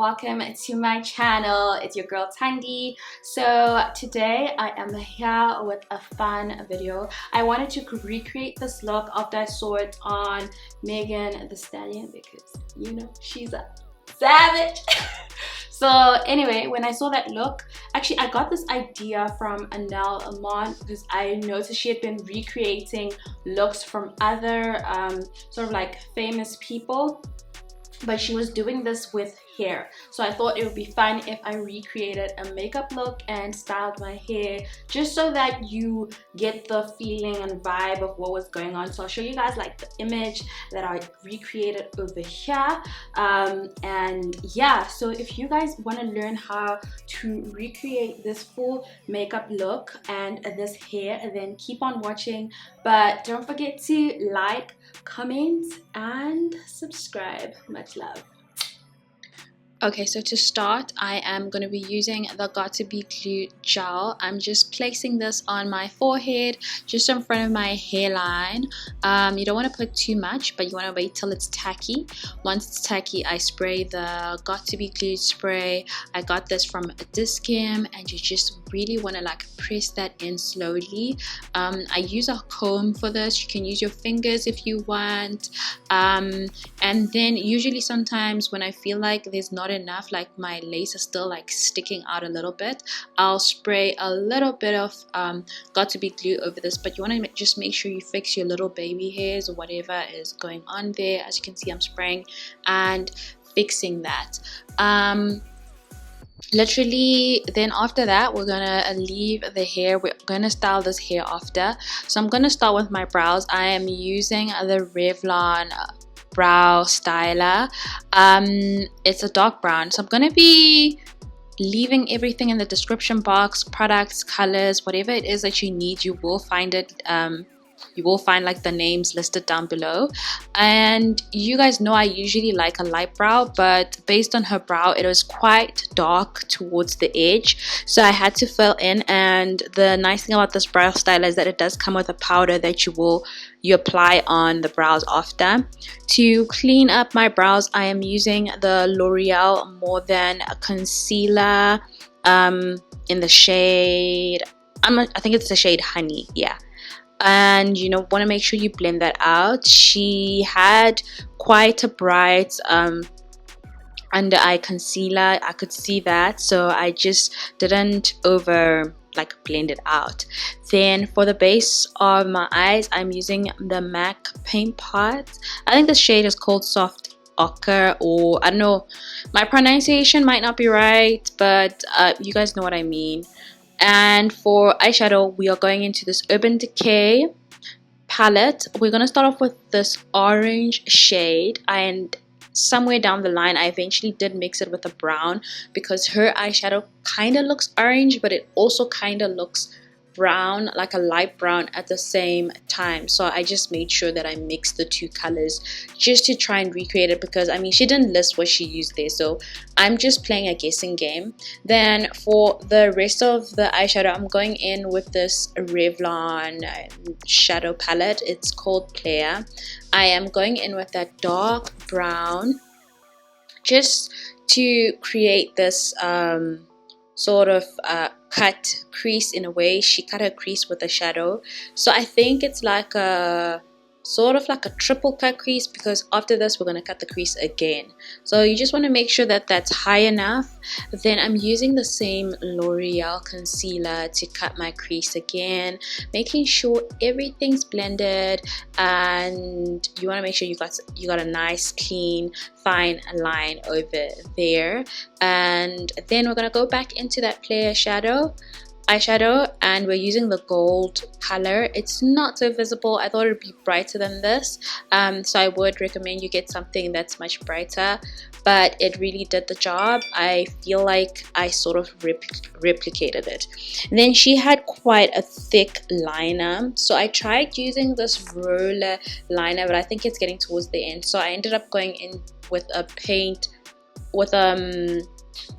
welcome to my channel. It's your girl Thandi. So today I am here with a fun video. I wanted to recreate this look after I saw it on Megan Thee Stallion because you know she's a savage. So anyway, when I saw that look, actually I got this idea from Anel Amon because I noticed she had been recreating looks from other sort of like famous people, but she was doing this with hair. So I thought it would be fun if I recreated a makeup look and styled my hair just so that you get the feeling and vibe of what was going on. So I'll show you guys like the image that I recreated over here. And yeah, so if you guys want to learn how to recreate this full makeup look and this hair, then keep on watching. But don't forget to like, comment, and subscribe. Much love. Okay, so to start, I am going to be using the Got To Be Glue gel. I'm just placing this on my forehead, just in front of my hairline. You don't want to put too much, but you want to wait till it's tacky. Once it's tacky, I spray the Got To Be Glue spray. I got this from Discam, and you just really want to like press that in slowly. I use a comb for this. You can use your fingers if you want. And then usually sometimes when I feel like there's not enough, like my lace is still like sticking out a little bit, I'll spray a little bit of Got To Be Glue over this. But you want to just make sure you fix your little baby hairs or whatever is going on there. As you can see, I'm spraying and fixing that. Literally, then after that we're gonna leave the hair. We're gonna style this hair after. So I'm gonna start with my brows. I am using the Revlon brow styler. It's a dark brown, so I'm gonna be leaving everything in the description box, products, colors, whatever it is that you need. You will find it. You will find like the names listed down below. And you guys know I usually like a light brow, but based on her brow it was quite dark towards the edge, so I had to fill in. And the nice thing about this brow styler is that it does come with a powder that you apply on the brows after. To clean up my brows, I am using the L'Oreal More Than a Concealer in the shade, I think it's the shade Honey, yeah. And you know, want to make sure you blend that out. She had quite a bright under eye concealer, I could see that, so I just didn't over like blend it out. Then for the base of my eyes, I'm using the MAC paint pot. I think the shade is called Soft Ochre, or I don't know, my pronunciation might not be right, but you guys know what I mean. And for eyeshadow, we are going into this Urban Decay palette. We're going to start off with this orange shade, and somewhere down the line I eventually did mix it with a brown because her eyeshadow kind of looks orange, but it also kind of looks brown, like a light brown at the same time. So I just made sure that I mixed the two colors just to try and recreate it, because I mean she didn't list what she used there, so I'm just playing a guessing game. Then for the rest of the eyeshadow, I'm going in with this Revlon shadow palette. It's called Klaiyi. I am going in with that dark brown just to create this sort of cut crease in a way. She cut her crease with a shadow, so I think it's like a sort of like a triple cut crease, because after this we're going to cut the crease again. So you just want to make sure that that's high enough. Then I'm using the same L'Oreal concealer to cut my crease again, making sure everything's blended, and you want to make sure you got a nice clean fine line over there. And then we're going to go back into that eyeshadow, and we're using the gold color. It's not so visible. I thought it would be brighter than this, so I would recommend you get something that's much brighter, but it really did the job. I feel like I sort of replicated it. And then she had quite a thick liner, so I tried using this roller liner, but I think it's getting towards the end, so I ended up going in with a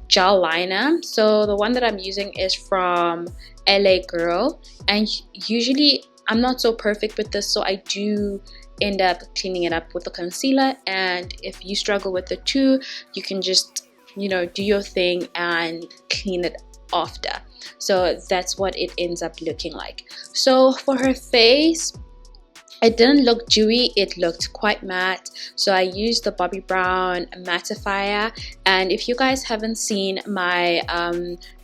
gel liner. So the one that I'm using is from LA Girl, and usually I'm not so perfect with this, so I do end up cleaning it up with the concealer. And if you struggle with the two, you can just you know, do your thing and clean it after. So that's what it ends up looking like. So for her face, it didn't look dewy, it looked quite matte. So I used the Bobbi Brown mattifier, and if you guys haven't seen my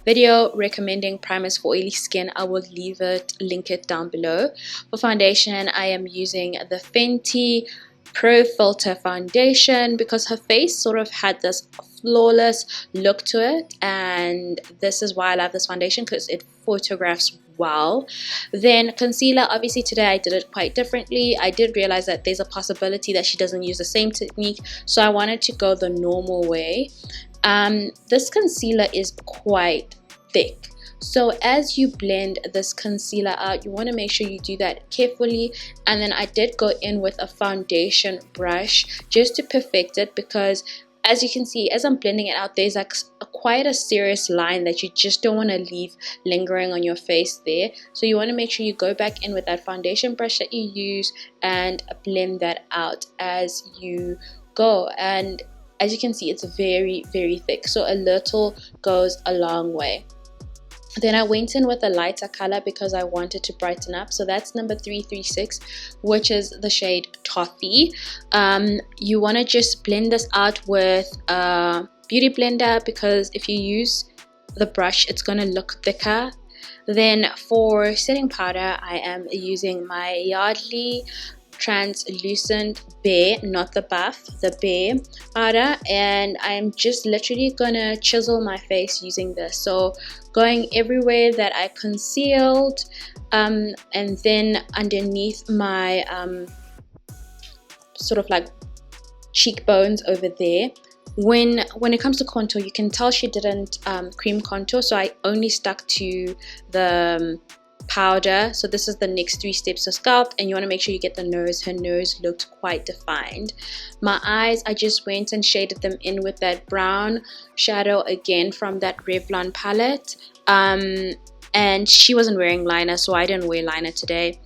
video recommending primers for oily skin, I will link it down below. For foundation, I am using the Fenty Pro Filter foundation because her face sort of had this flawless look to it, and this is why I love this foundation, because it photographs well. Then concealer, obviously today I did it quite differently. I did realize that there's a possibility that she doesn't use the same technique, so I wanted to go the normal way. This concealer is quite thick, so as you blend this concealer out, you want to make sure you do that carefully. And then I did go in with a foundation brush just to perfect it, because as you can see, as I'm blending it out, there's like quite a serious line that you just don't want to leave lingering on your face there. So you want to make sure you go back in with that foundation brush that you use and blend that out as you go. And as you can see, it's very, very thick, so a little goes a long way. Then I went in with a lighter color because I wanted to brighten up. So that's number 336, which is the shade Toffee. You want to just blend this out with a beauty blender, because if you use the brush, it's going to look thicker. Then for setting powder, I am using my Yardley translucent Bare, not the buff, the Bare powder, and I'm just literally gonna chisel my face using this. So going everywhere that I concealed, and then underneath my sort of like cheekbones over there. When it comes to contour, you can tell she didn't cream contour, so I only stuck to the powder. So this is the next 3 steps of sculpt, and you want to make sure you get the nose. Her nose looked quite defined. My eyes, I just went and shaded them in with that brown shadow again from that Revlon palette, and she wasn't wearing liner, so I didn't wear liner today.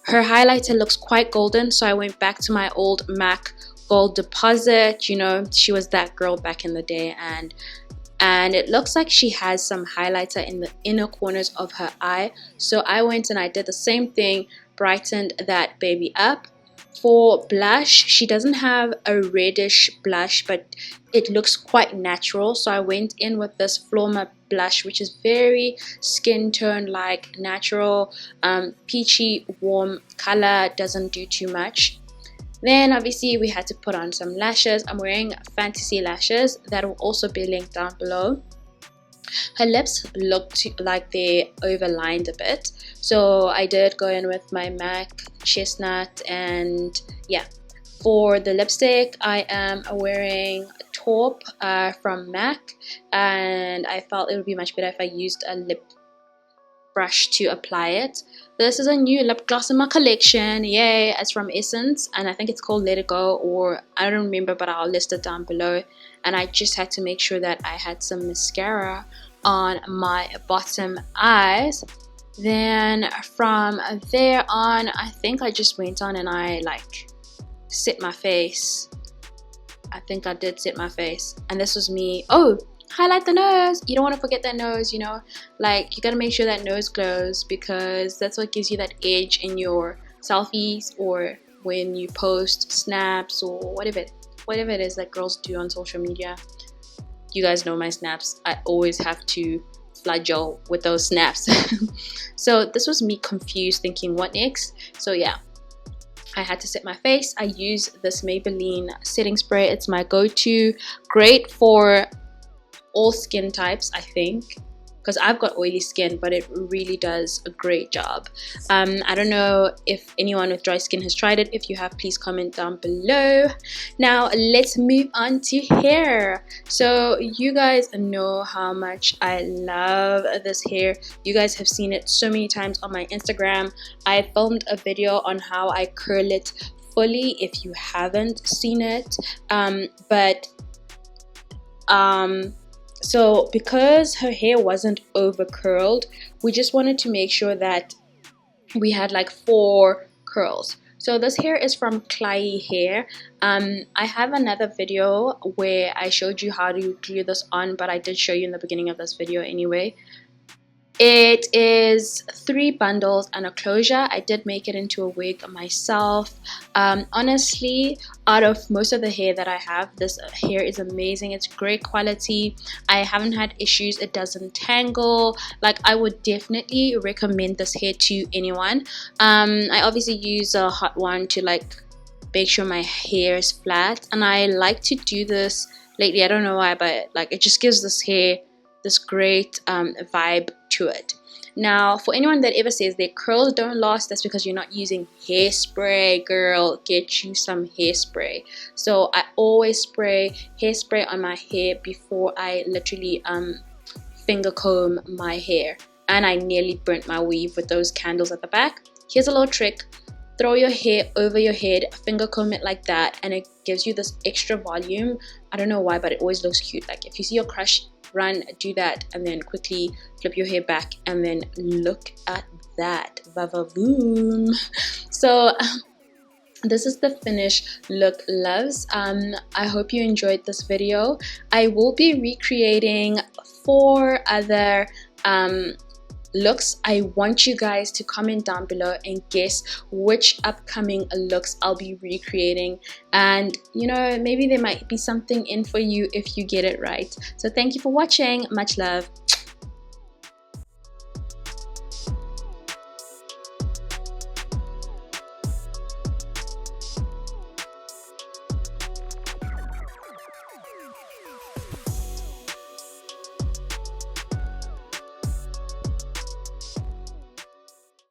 Her highlighter looks quite golden, so I went back to my old MAC Gold Deposit. You know, she was that girl back in the day, and it looks like she has some highlighter in the inner corners of her eye. So I went and I did the same thing, brightened that baby up. For blush, she doesn't have a reddish blush, but it looks quite natural. So I went in with this Flomar blush, which is very skin tone like natural, peachy warm color, doesn't do too much. Then obviously we had to put on some lashes. I'm wearing Fantasy lashes that will also be linked down below. Her lips looked like they overlined a bit, so I did go in with my MAC Chestnut. And yeah, for the lipstick, I am wearing Taupe from MAC, and I felt it would be much better if I used a lip brush to apply it. This is a new lip gloss in my collection, yay! It's from Essence, and I think it's called Let It Go, or I don't remember, but I'll list it down below. And I just had to make sure that I had some mascara on my bottom eyes. Then from there on, I think I just went on and I like set my face. I think I did set my face, and this was me. Oh, highlight the nose. You don't want to forget that nose, you know, like you gotta make sure that nose glows, because that's what gives you that edge in your selfies or when you post snaps or whatever it is that girls do on social media. You guys know my snaps. I always have to flood y'all with those snaps. So this was me confused, thinking what next. So yeah, I had to set my face. I use this Maybelline setting spray. It's my go-to, great for all skin types, I think, because I've got oily skin, but it really does a great job. I don't know if anyone with dry skin has tried it. If you have, please comment down below. Now let's move on to hair. So you guys know how much I love this hair. You guys have seen it so many times on my Instagram. I filmed a video on how I curl it fully if you haven't seen it, so because her hair wasn't over curled, we just wanted to make sure that we had like 4 curls. So this hair is from Klaiyi hair. I have another video where I showed you how to glue this on, but I did show you in the beginning of this video anyway. It is 3 bundles and a closure. I did make it into a wig myself. Honestly, out of most of the hair that I have, this hair is amazing. It's great quality. I haven't had issues. It doesn't tangle. Like, I would definitely recommend this hair to anyone. I obviously use a hot one to like make sure my hair is flat, and I like to do this lately. I don't know why, but like it just gives this hair this great vibe to it. Now, for anyone that ever says their curls don't last, that's because you're not using hairspray. Girl, get you some hairspray. So I always spray hairspray on my hair before I literally finger comb my hair. And I nearly burnt my weave with those candles at the back. Here's a little trick. Throw your hair over your head, finger comb it like that, and it gives you this extra volume. I don't know why, but it always looks cute. Like if you see your crush run, do that, and then quickly flip your hair back, and then look at that. Va-va-voom. So this is the finished look, loves. I hope you enjoyed this video. I will be recreating 4 other looks. I want you guys to comment down below and guess which upcoming looks I'll be recreating, and you know, maybe there might be something in for you if you get it right. So thank you for watching. Much love.